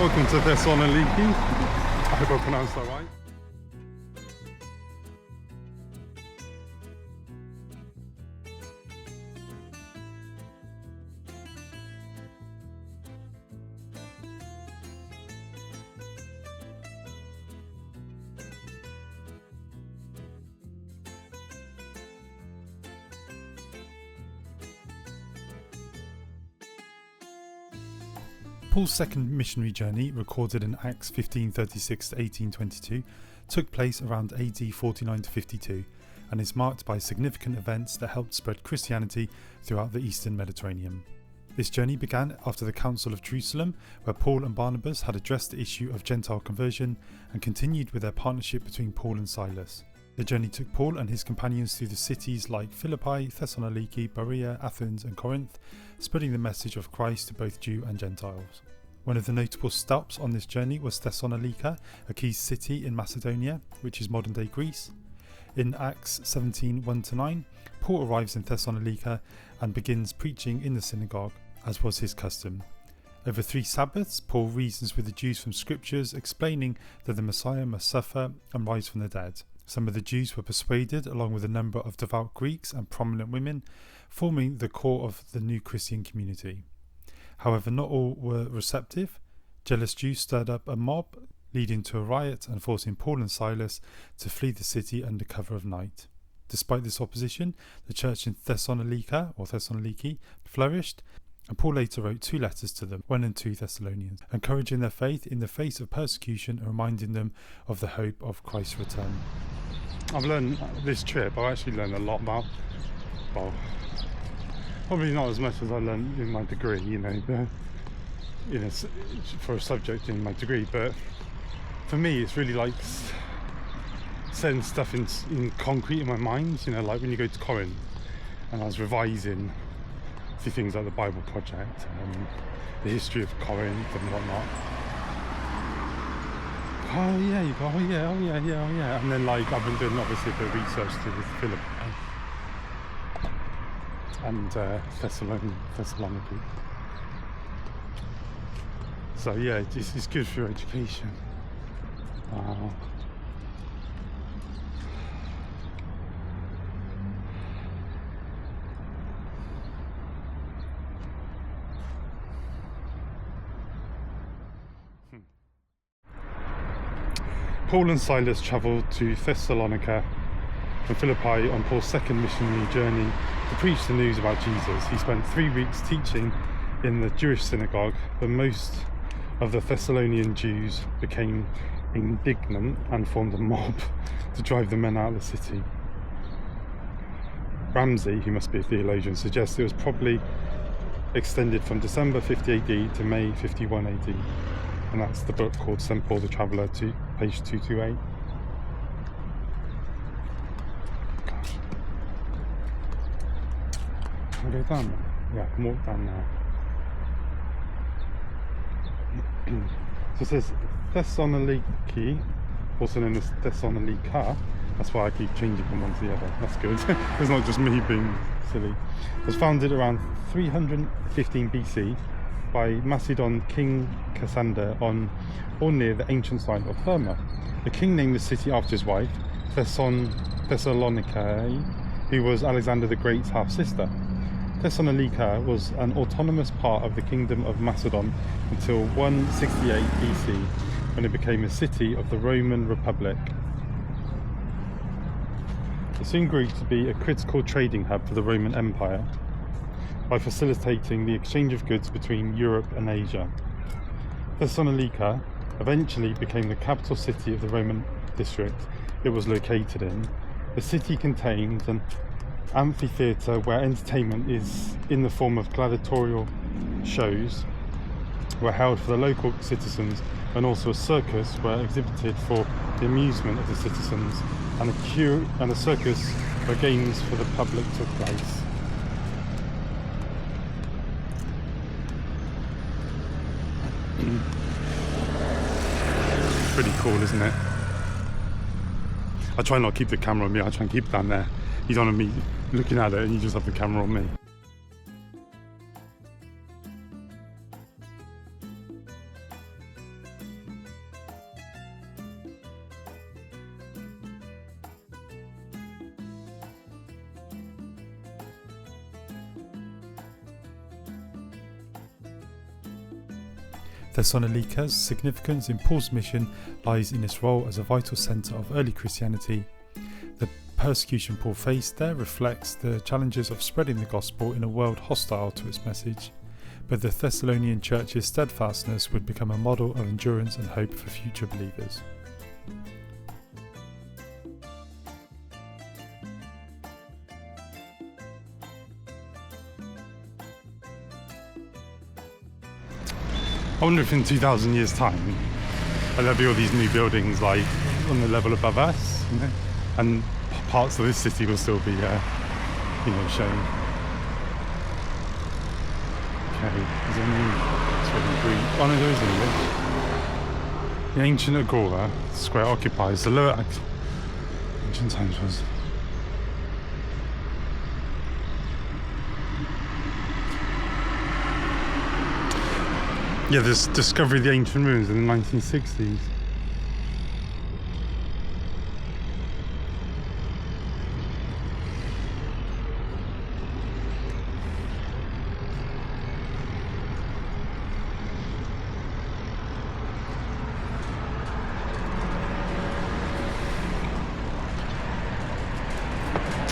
Welcome to Thessaloniki. I hope I pronounced that right. Paul's second missionary journey, recorded in Acts 15:36 to 18:22, took place around AD 49 to 52 and is marked by significant events that helped spread Christianity throughout the Eastern Mediterranean. This journey began after the Council of Jerusalem, where Paul and Barnabas had addressed the issue of Gentile conversion, and continued with their partnership between Paul and Silas. The journey took Paul and his companions through the cities like Philippi, Thessaloniki, Berea, Athens and Corinth, spreading the message of Christ to both Jew and Gentiles. One of the notable stops on this journey was Thessalonica, a key city in Macedonia, which is modern-day Greece. In Acts 17:1-9, Paul arrives in Thessalonica and begins preaching in the synagogue, as was his custom. Over 3 Sabbaths, Paul reasons with the Jews from scriptures, explaining that the Messiah must suffer and rise from the dead. Some of the Jews were persuaded, along with a number of devout Greeks and prominent women, forming the core of the new Christian community. However, not all were receptive. Jealous Jews stirred up a mob, leading to a riot and forcing Paul and Silas to flee the city under cover of night. Despite this opposition, the church in Thessaloniki flourished, and Paul later wrote 2 letters to them, 1 and 2 Thessalonians, encouraging their faith in the face of persecution and reminding them of the hope of Christ's return. I've learned this trip, I actually learned a lot about, well, probably not as much as I learned in my degree, for a subject in my degree, but for me it's really like setting stuff in concrete in my mind, like when you go to Corinth, and I was revising a few things like the Bible Project and the history of Corinth and whatnot. Oh yeah, and then like I've been doing obviously a bit of research with Philippi and Thessaloniki. So yeah, it's good for your education. Paul and Silas travelled to Thessalonica from Philippi on Paul's second missionary journey to preach the news about Jesus. He spent 3 weeks teaching in the Jewish synagogue, but most of the Thessalonian Jews became indignant and formed a mob to drive the men out of the city. Ramsey, who must be a theologian, suggests it was probably extended from December 50 AD to May 51 AD. And that's the book called St. Paul the Traveller, to page 228. Gosh. Can I go down? Yeah, I can walk down now. So it says Thessaloniki, also known as Thessalonica. That's why I keep changing from one to the other. That's good. It's not just me being silly. It was founded around 315 BC by Macedon King Cassander on or near the ancient site of Therma. The king named the city after his wife, Thessaloniki, who was Alexander the Great's half-sister. Thessalonica was an autonomous part of the Kingdom of Macedon until 168 BC, when it became a city of the Roman Republic. It soon grew to be a critical trading hub for the Roman Empire by facilitating the exchange of goods between Europe and Asia. Thessalonica eventually became the capital city of the Roman district it was located in. The city contains an amphitheatre where entertainment is in the form of gladiatorial shows were held for the local citizens, and also a circus were exhibited for the amusement of the citizens, and a circus where games for the public took place. Pretty cool, isn't it? I try not to keep the camera on me, I try and keep it down there. You don't want me looking at it and you just have the camera on me. Thessalonika's significance in Paul's mission lies in its role as a vital centre of early Christianity. The persecution Paul faced there reflects the challenges of spreading the gospel in a world hostile to its message, but the Thessalonian church's steadfastness would become a model of endurance and hope for future believers. I wonder if in 2,000 years' time, there'll be all these new buildings like on the level above us, you know, and parts of this city will still be, showing. Okay, there's a new Greek. Oh no, there is English. The ancient agora, the square occupies the lower. Ancient times was. Yeah, there's discovery of the ancient ruins in the 1960s.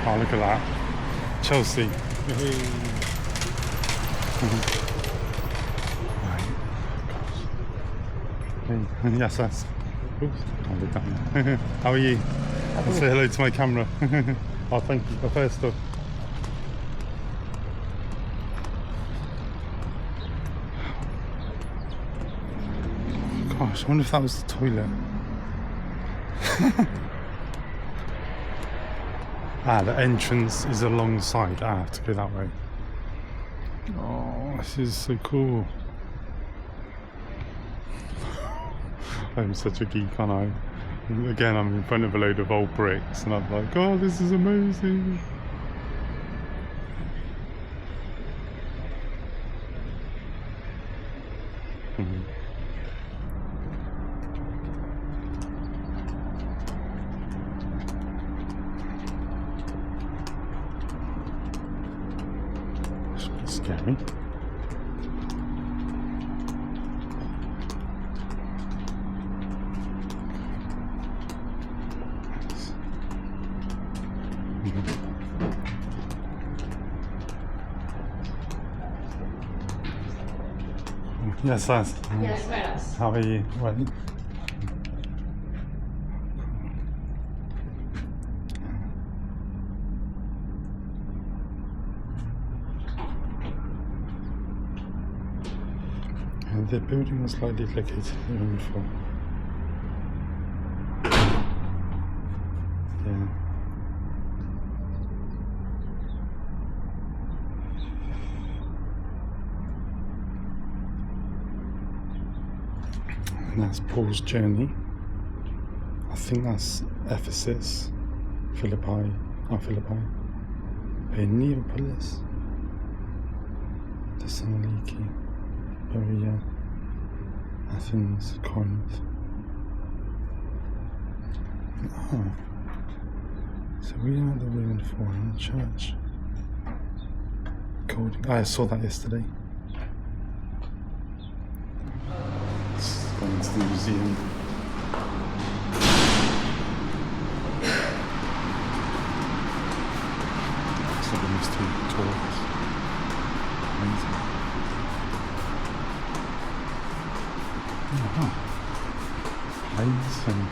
Oh, look at that. Chelsea. Yes, that's. Oops, can't do that now. How are you? I'll say hello to my camera. Oh, thank you. Oh, first off. Gosh, I wonder if that was the toilet. The entrance is alongside. I have to go that way. Oh, this is so cool. I'm such a geek, aren't I? And again, I'm in front of a load of old bricks and I'm like, oh, this is amazing. It's a bit scary. Yes, that's. Yes, buenas. How are you? Well, and the building was slightly located even before. Yeah. And that's Paul's journey. I think that's Ephesus, Philippi, Neapolis, Thessaloniki, Berea, Athens, Corinth. Oh, so we are the ruined foreign church. I saw that yesterday. Going to the museum. So these two tours. Amazing. Place and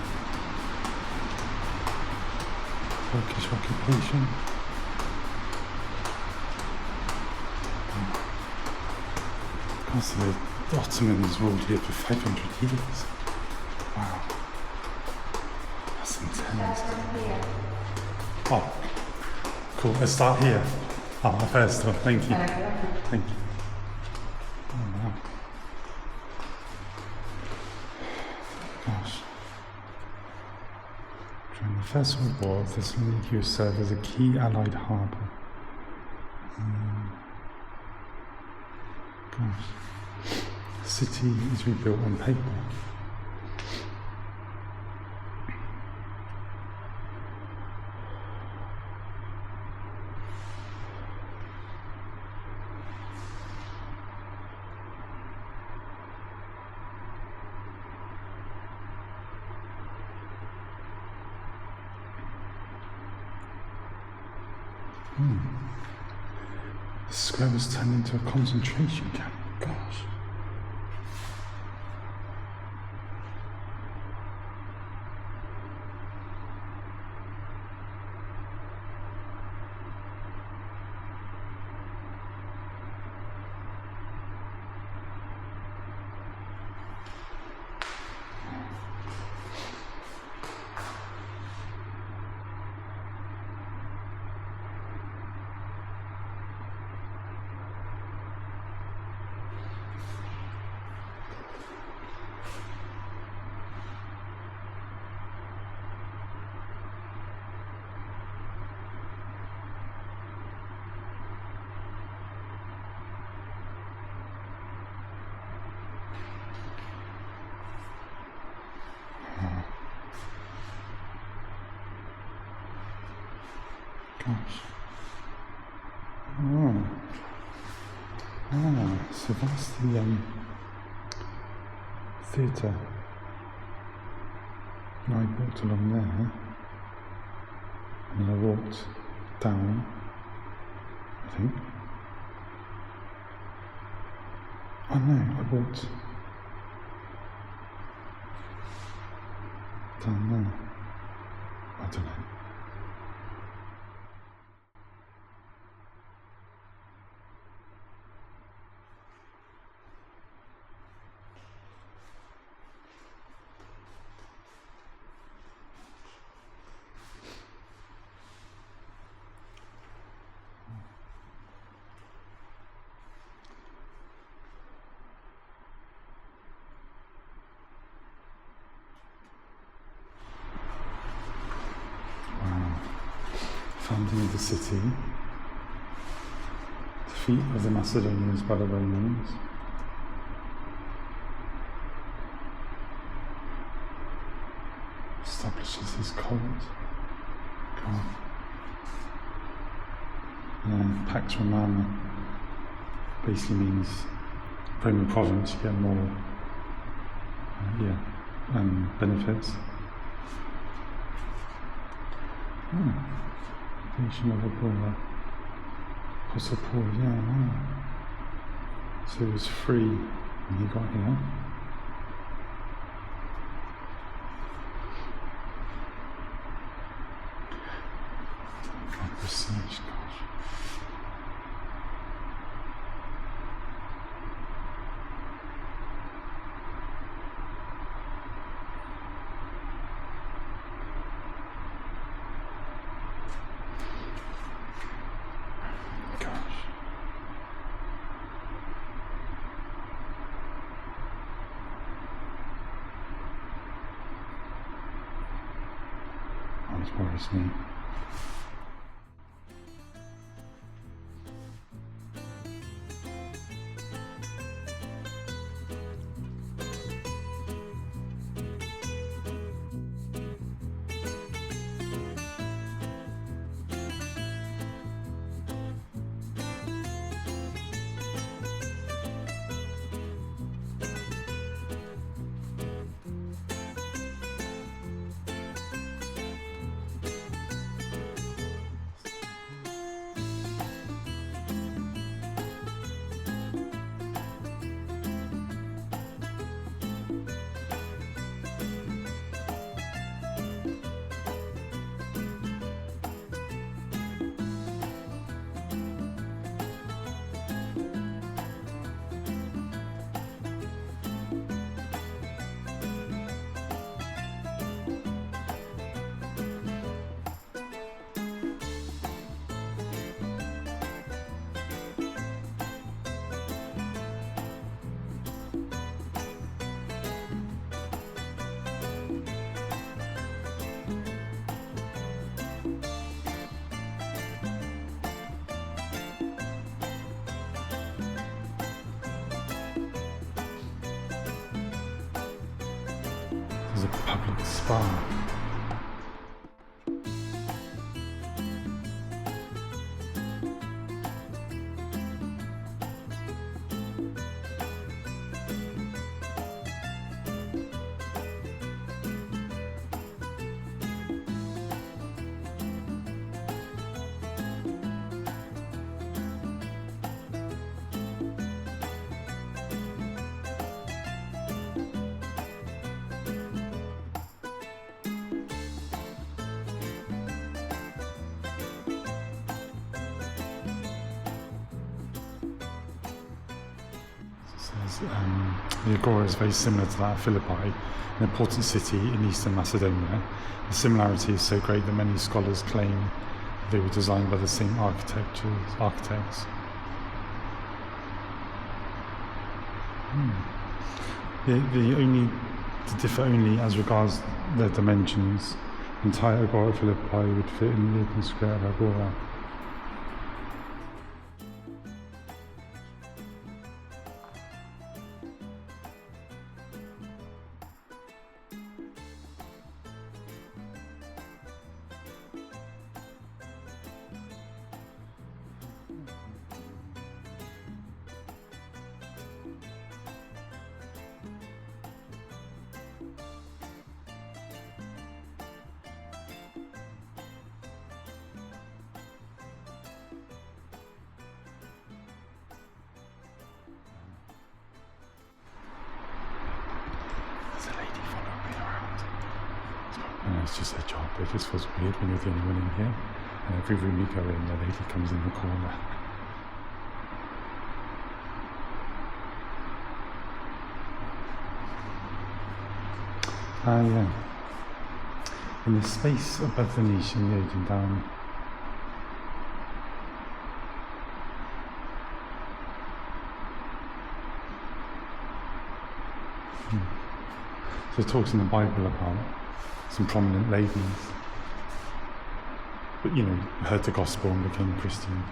Turkish occupation. Constantly. The Ottomans ruled here for 500 years. Wow. That's intense. Oh, cool. Let's start here. Oh, first of all, thank you. Thank you. Oh, wow. Gosh. During the First World War, Thessaloniki served as a key Allied harbour. Gosh. The city is rebuilt on paper. The square was turned into a concentration camp. Gosh. Gosh. So that's the theatre. And I walked along there, and then I walked down, I think. Oh no, I walked down there. I don't know. Founding of the city, defeat of the Macedonians by the Romans, establishes his cult. God. Yeah, Pax Romana basically means Roman province, you get more benefits. Nation of agora. Apostle Paul, So he was free when he got here. Research, gosh. Always worries me. There's a public spa. The agora is very similar to that of Philippi, an important city in eastern Macedonia. The similarity is so great that many scholars claim they were designed by the same architects. They differ only as regards their dimensions. The entire agora of Philippi would fit in the open square of agora. It's just their job. It just feels weird when you're the only one in here, and every room you go in, the lady comes in the corner. Yeah. In the space above the niche and leading down. So it talks in the Bible about some prominent ladies, but heard the gospel and became Christian.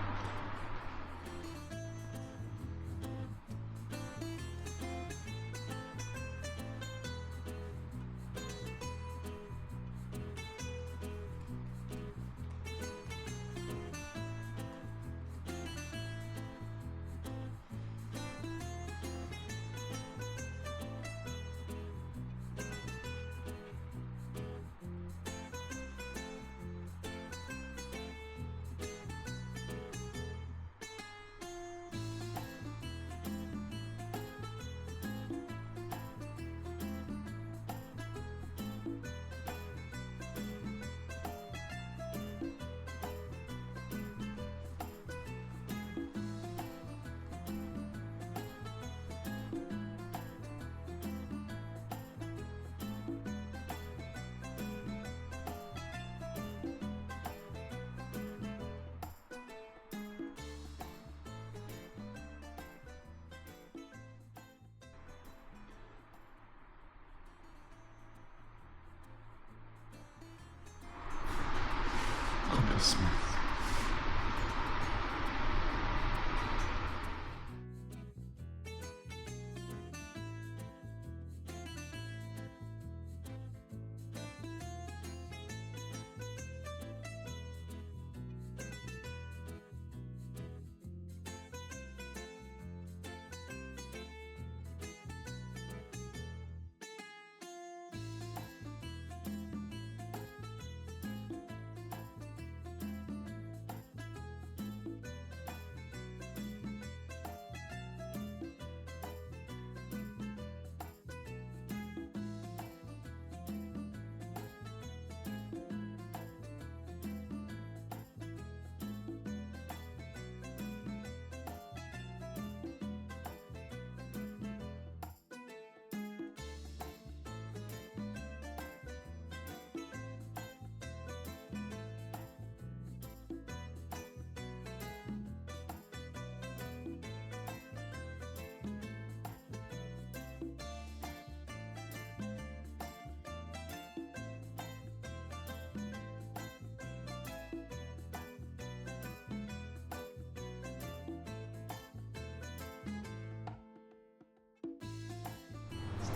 Smith.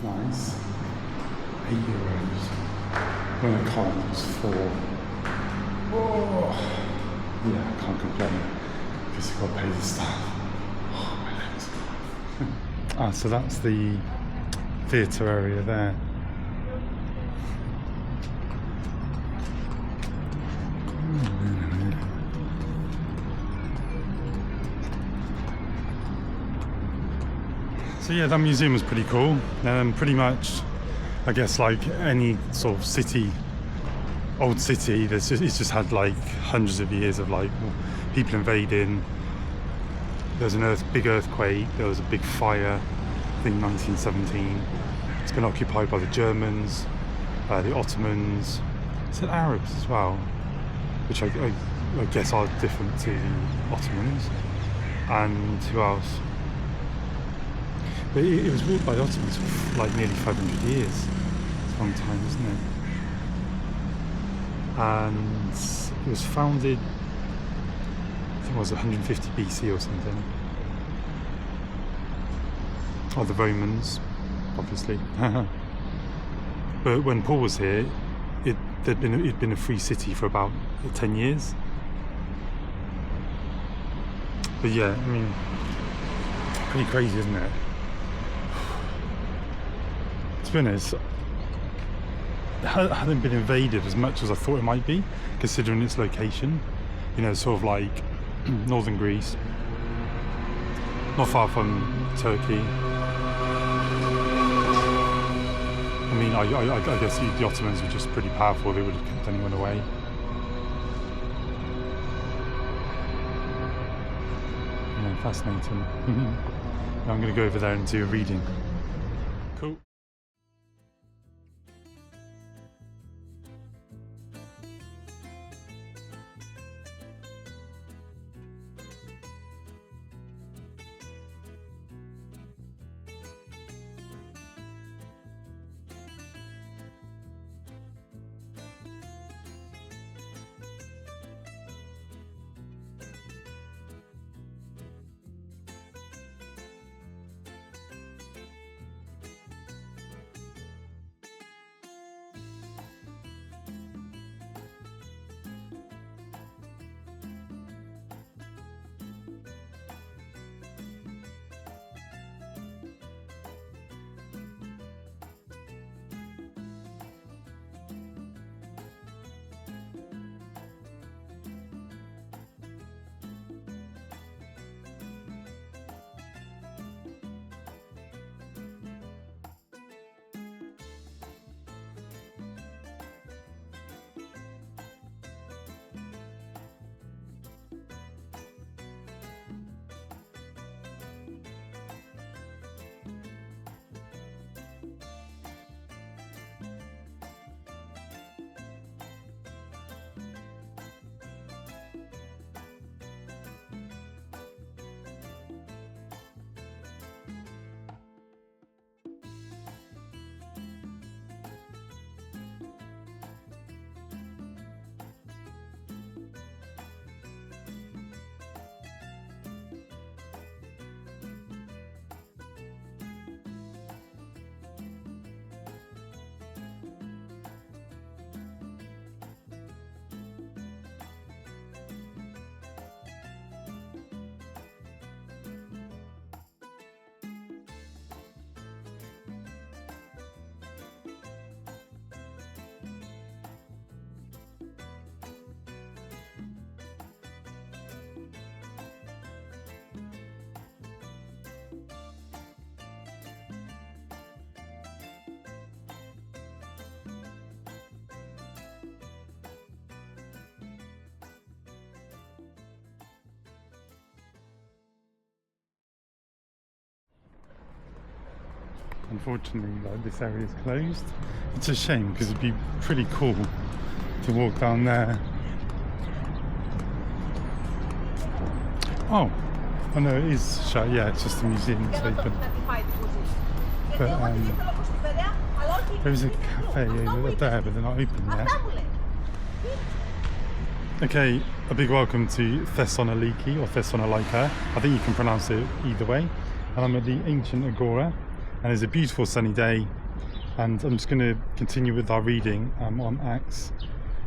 Nice. €8. When a column was $4. Oh. Yeah, I can't complain because you've got to pay the staff. Oh, my legs. So that's the theatre area there. So yeah, that museum was pretty cool. Pretty much, I guess, like any sort of city, old city, it's just had like hundreds of years of like people invading. There was big earthquake, there was a big fire, I think 1917. It's been occupied by the Germans, the Ottomans, it's the Arabs as well, which I guess are different to the Ottomans. And who else? But it was ruled by the Ottomans for like nearly 500 years. It's a long time, isn't it? And it was founded, I think it was 150 BC or something. Oh, the Romans, obviously. But when Paul was here, it'd been a free city for about 10 years. But yeah, I mean, pretty crazy, isn't it? To be honest, it hadn't been invaded as much as I thought it might be, considering its location. You know, sort of like northern Greece, not far from Turkey. I mean, I guess the Ottomans were just pretty powerful, they would have kept anyone away. Yeah, fascinating. Now I'm going to go over there and do a reading. Cool. Unfortunately, like, this area is closed. It's a shame because it'd be pretty cool to walk down there. Oh no, it is shut. Yeah, it's just a museum that's open. But there's a cafe over there, but they're not open yet. Okay, a big welcome to Thessaloniki or Thessalonica. I think you can pronounce it either way. And I'm at the ancient agora. And it's a beautiful sunny day, and I'm just going to continue with our reading on Acts.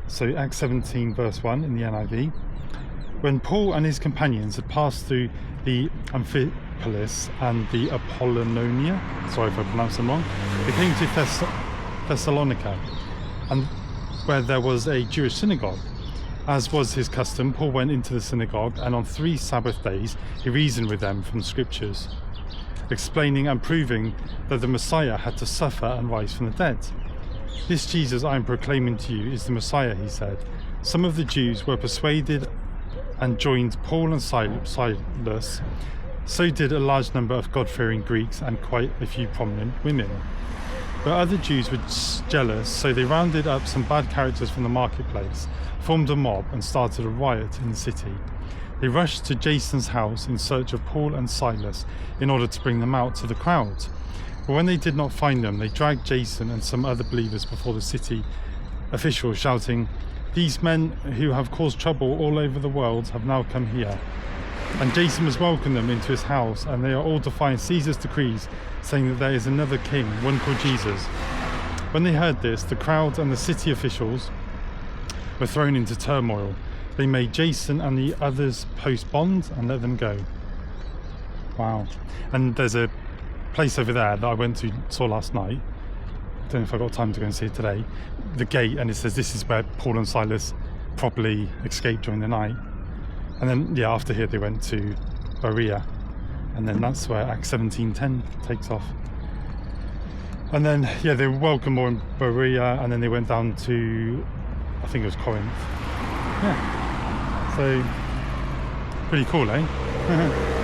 So Acts 17 verse 1 in the NIV. When Paul and his companions had passed through the Amphipolis and the Apollonia, sorry if I pronounced them wrong, they came to Thessalonica, and where there was a Jewish synagogue. As was his custom, Paul went into the synagogue, and on 3 Sabbath days he reasoned with them from the scriptures, explaining and proving that the Messiah had to suffer and rise from the dead. This Jesus I am proclaiming to you is the Messiah, he said. Some of the Jews were persuaded and joined Paul and Silas, So did a large number of God-fearing Greeks and quite a few prominent women. But other Jews were jealous, so they rounded up some bad characters from the marketplace, formed a mob and started a riot in the city. They rushed to Jason's house in search of Paul and Silas in order to bring them out to the crowd. But when they did not find them, they dragged Jason and some other believers before the city officials, shouting, "These men who have caused trouble all over the world have now come here." And Jason has welcomed them into his house, and they are all defying Caesar's decrees, saying that there is another king, one called Jesus. When they heard this, the crowd and the city officials were thrown into turmoil. They made Jason and the others post bond and let them go. Wow. And there's a place over there that I saw last night. Don't know if I got time to go and see it today. The gate, and it says this is where Paul and Silas properly escaped during the night. And then, yeah, after here they went to Berea, and then that's where Acts 17:10 takes off. And then, yeah, they were welcomed more in Berea, and then they went down to, I think it was Corinth. Yeah. So, pretty cool, eh?